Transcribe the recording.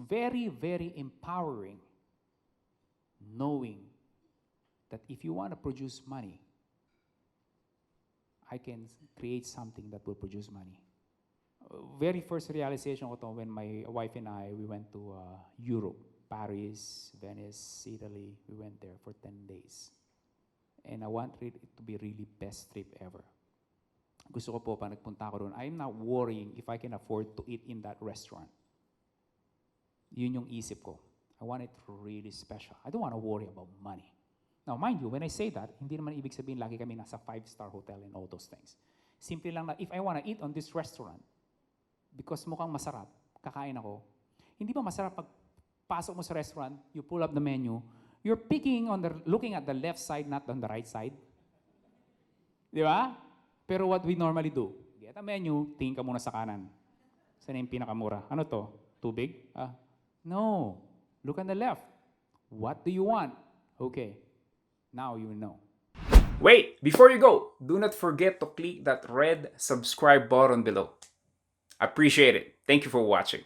very, very empowering knowing that if you want to produce money, I can create something that will produce money. Very first realization ko to when my wife and I, we went to Europe, Paris, Venice, Italy. We went there for 10 days. And I want it to be really best trip ever. Gusto ko po pa nagpunta ko doon, I'm not worrying if I can afford to eat in that restaurant. Yun yung isip ko. I want it really special. I don't want to worry about money. Now, mind you, when I say that, hindi naman ibig sabihin lagi kami nasa 5-star hotel and all those things. Simple lang na, if I want to eat on this restaurant, because mukhang masarap, kakain ako, hindi ba masarap pag pasok mo sa restaurant, you pull up the menu, you're looking at the left side, not on the right side? Di ba? Pero what we normally do, get a menu, tingin ka muna sa kanan. Saan yung pinakamura? Ano to? Tubig? No. Look on the left. What do you want? Okay. Now you know. Wait, before you go, do not forget to click that red subscribe button below. I appreciate it. Thank you for watching.